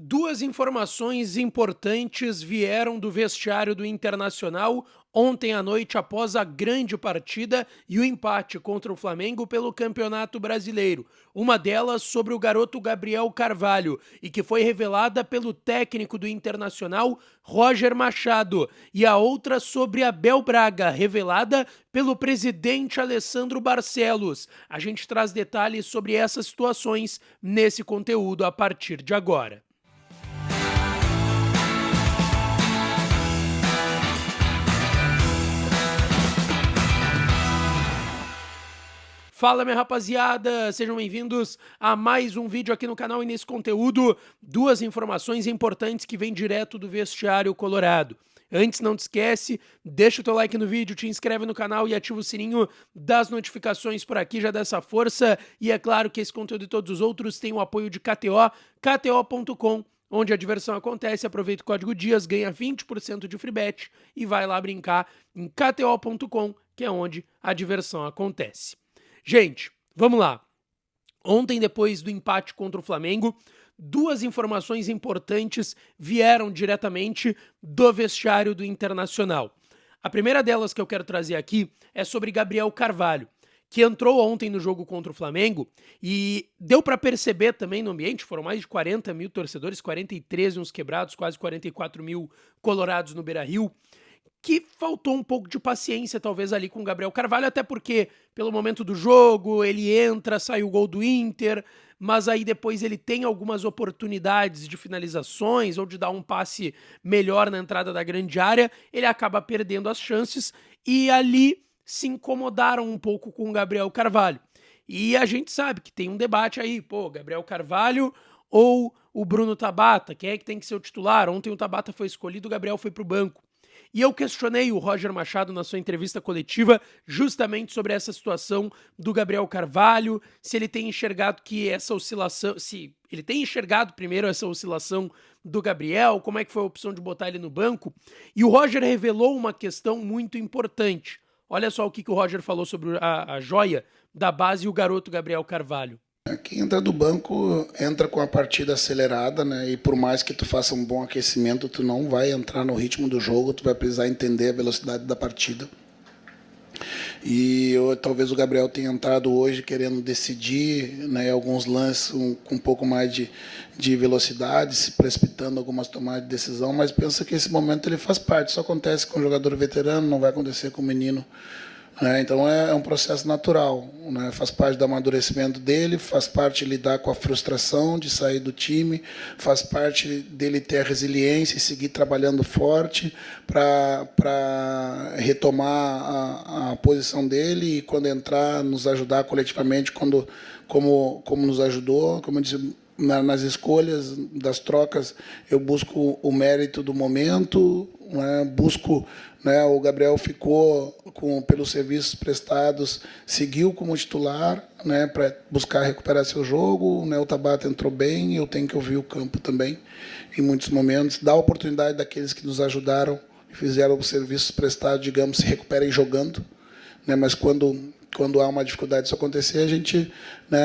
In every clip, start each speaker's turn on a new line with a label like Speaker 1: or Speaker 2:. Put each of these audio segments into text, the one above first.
Speaker 1: Duas informações importantes vieram do vestiário do Internacional ontem à noite após a grande partida e o empate contra o Flamengo pelo Campeonato Brasileiro. Uma delas sobre o garoto Gabriel Carvalho e que foi revelada pelo técnico do Internacional, Roger Machado, e a outra sobre Abel Braga, revelada pelo presidente Alessandro Barcelos. A gente traz detalhes sobre essas situações nesse conteúdo a partir de agora. Fala, minha rapaziada, sejam bem-vindos a mais um vídeo aqui no canal e nesse conteúdo, duas informações importantes que vêm direto do vestiário colorado. Antes, não te esquece, deixa o teu like no vídeo, te inscreve no canal e ativa o sininho das notificações por aqui, já dá essa força. E é claro que esse conteúdo e todos os outros têm o apoio de KTO, kto.com, onde a diversão acontece. Aproveita o código DIAS, ganha 20% de free bet e vai lá brincar em kto.com, que é onde a diversão acontece. Gente, vamos lá. Ontem, depois do empate contra o Flamengo, duas informações importantes vieram diretamente do vestiário do Internacional. A primeira delas que eu quero trazer aqui é sobre Gabriel Carvalho, que entrou ontem no jogo contra o Flamengo e deu para perceber também no ambiente, foram mais de 40 mil torcedores, 43 uns quebrados, quase 44 mil colorados no Beira-Rio, que faltou um pouco de paciência, talvez, ali com o Gabriel Carvalho, até porque, pelo momento do jogo, ele entra, sai o gol do Inter, mas aí depois ele tem algumas oportunidades de finalizações ou de dar um passe melhor na entrada da grande área, ele acaba perdendo as chances e ali se incomodaram um pouco com o Gabriel Carvalho. E a gente sabe que tem um debate aí, pô, Gabriel Carvalho ou o Bruno Tabata, quem é que tem que ser o titular? Ontem o Tabata foi escolhido, o Gabriel foi pro banco. E eu questionei o Roger Machado na sua entrevista coletiva justamente sobre essa situação do Gabriel Carvalho, se ele tem enxergado que essa oscilação, se ele tem enxergado primeiro essa oscilação do Gabriel, como é que foi a opção de botar ele no banco. E o Roger revelou uma questão muito importante. Olha só o que o Roger falou sobre a joia da base e o garoto Gabriel Carvalho.
Speaker 2: Quem entra do banco entra com a partida acelerada, né? E por mais que tu faça um bom aquecimento, tu não vai entrar no ritmo do jogo, tu vai precisar entender a velocidade da partida. E talvez o Gabriel tenha entrado hoje querendo decidir, né, alguns lances com um pouco mais de velocidade, se precipitando algumas tomadas de decisão, mas pensa que esse momento ele faz parte, isso acontece com o jogador veterano, não vai acontecer com o menino. Então é um processo natural, né? Faz parte do amadurecimento dele, faz parte de lidar com a frustração de sair do time, faz parte dele ter a resiliência e seguir trabalhando forte para retomar a posição dele e quando entrar, nos ajudar coletivamente, como nos ajudou, como eu disse, nas escolhas das trocas, eu busco o mérito do momento, né? Busco, né? O Gabriel ficou pelos serviços prestados, seguiu como titular, né? Para buscar recuperar seu jogo, né? O Tabata entrou bem, eu tenho que ouvir o campo também, em muitos momentos, dar a oportunidade daqueles que nos ajudaram e fizeram os serviços prestados, digamos, se recuperem jogando, né? Mas quando há uma dificuldade disso acontecer, a gente, né,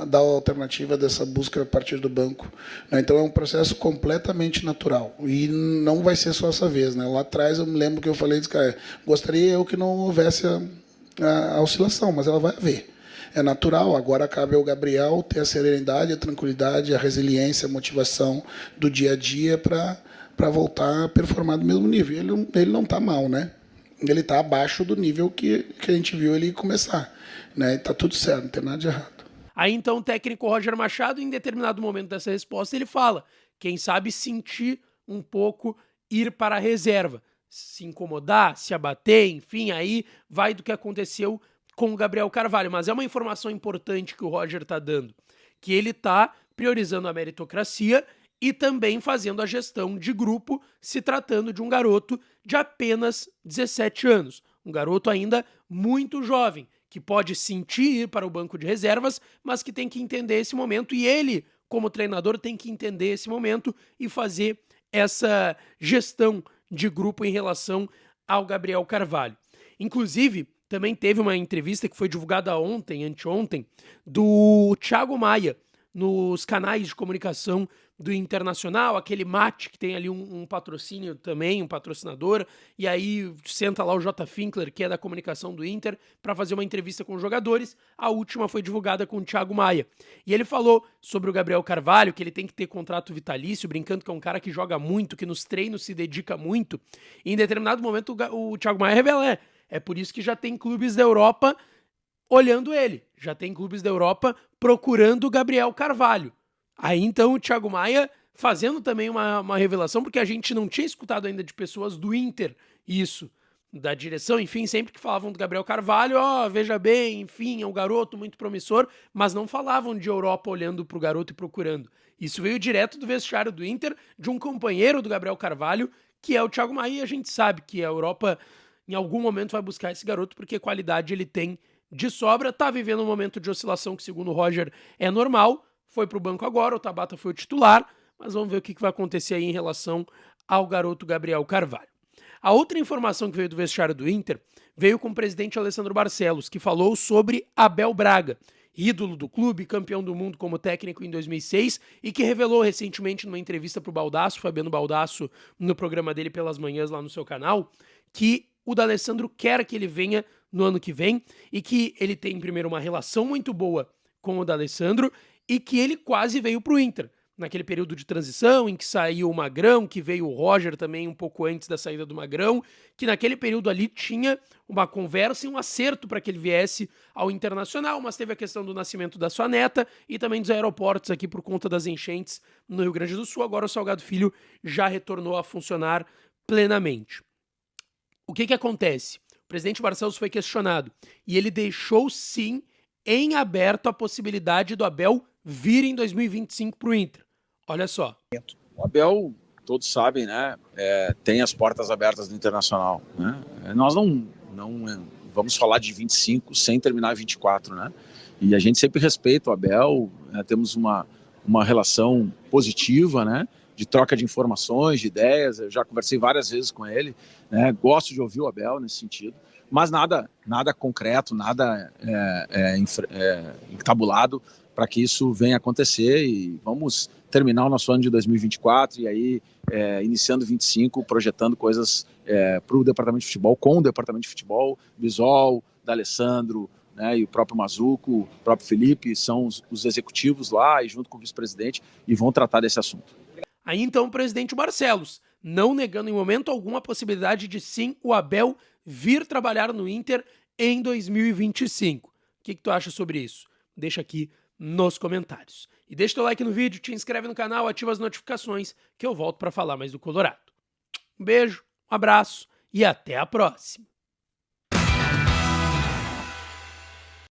Speaker 2: dá a alternativa dessa busca a partir do banco. Então é um processo completamente natural e não vai ser só essa vez. Lá atrás eu me lembro que eu falei, cara, gostaria eu que não houvesse a oscilação, mas ela vai haver. É natural, agora cabe ao Gabriel ter a serenidade, a tranquilidade, a resiliência, a motivação do dia a dia para voltar a performar do mesmo nível. Ele não está mal, né? Ele está abaixo do nível que a gente viu ele começar, né? Está tudo certo, não tem nada de errado.
Speaker 1: Aí então o técnico Roger Machado, em determinado momento dessa resposta, ele fala, quem sabe sentir um pouco, ir para a reserva, se incomodar, se abater, enfim, aí vai do que aconteceu com o Gabriel Carvalho. Mas é uma informação importante que o Roger está dando, que ele está priorizando a meritocracia e também fazendo a gestão de grupo, se tratando de um garoto de apenas 17 anos. Um garoto ainda muito jovem, que pode sentir ir para o banco de reservas, mas que tem que entender esse momento. E ele, como treinador, tem que entender esse momento e fazer essa gestão de grupo em relação ao Gabriel Carvalho. Inclusive, também teve uma entrevista que foi divulgada ontem, anteontem, do Thiago Maia, nos canais de comunicação do Internacional, aquele mate que tem ali um patrocínio também, um patrocinador, e aí senta lá o J. Finkler, que é da comunicação do Inter, para fazer uma entrevista com os jogadores. A última foi divulgada com o Thiago Maia. E ele falou sobre o Gabriel Carvalho, que ele tem que ter contrato vitalício, brincando que é um cara que joga muito, que nos treinos se dedica muito. E em determinado momento o Thiago Maia revela, é por isso que já tem clubes da Europa olhando ele, já tem clubes da Europa procurando o Gabriel Carvalho. Aí então o Thiago Maia fazendo também uma revelação, porque a gente não tinha escutado ainda de pessoas do Inter isso, da direção, enfim, sempre que falavam do Gabriel Carvalho, veja bem, enfim, é um garoto muito promissor, mas não falavam de Europa olhando pro garoto e procurando. Isso veio direto do vestiário do Inter, de um companheiro do Gabriel Carvalho, que é o Thiago Maia, e a gente sabe que a Europa em algum momento vai buscar esse garoto, porque qualidade ele tem de sobra, tá vivendo um momento de oscilação que, segundo o Roger, é normal, foi pro banco agora, o Tabata foi o titular, mas vamos ver o que vai acontecer aí em relação ao garoto Gabriel Carvalho. A outra informação que veio do vestiário do Inter veio com o presidente Alessandro Barcelos, que falou sobre Abel Braga, ídolo do clube, campeão do mundo como técnico em 2006 e que revelou recentemente numa entrevista pro Baldasso, Fabiano Baldasso, no programa dele pelas manhãs lá no seu canal, que o D'Alessandro quer que ele venha no ano que vem e que ele tem, primeiro, uma relação muito boa com o D'Alessandro e que ele quase veio pro Inter. Naquele período de transição em que saiu o Magrão, que veio o Roger também um pouco antes da saída do Magrão, que naquele período ali tinha uma conversa e um acerto para que ele viesse ao Internacional, mas teve a questão do nascimento da sua neta e também dos aeroportos aqui por conta das enchentes no Rio Grande do Sul. Agora o Salgado Filho já retornou a funcionar plenamente. O que acontece? O presidente Barcelos foi questionado e ele deixou sim em aberto a possibilidade do Abel vir em 2025 para o Inter. Olha só.
Speaker 3: O Abel, todos sabem, né, tem as portas abertas do Internacional. Né? Nós não vamos falar de 25 sem terminar 24, né? E a gente sempre respeita o Abel, temos uma relação positiva, né? De troca de informações, de ideias. Eu já conversei várias vezes com ele, né? Gosto de ouvir o Abel nesse sentido, mas nada concreto, nada entabulado para que isso venha acontecer, e vamos terminar o nosso ano de 2024 e aí iniciando 25, projetando coisas para o departamento de futebol, com o departamento de futebol, Bisol, D'Alessandro, né, e o próprio Mazuco, o próprio Felipe, são os executivos lá e junto com o vice-presidente e vão tratar desse assunto.
Speaker 1: Aí então o presidente Barcelos, não negando em momento algum a possibilidade de sim o Abel vir trabalhar no Inter em 2025. O que tu acha sobre isso? Deixa aqui nos comentários. E deixa teu like no vídeo, te inscreve no canal, ativa as notificações que eu volto para falar mais do Colorado. Um beijo, um abraço e até a próxima.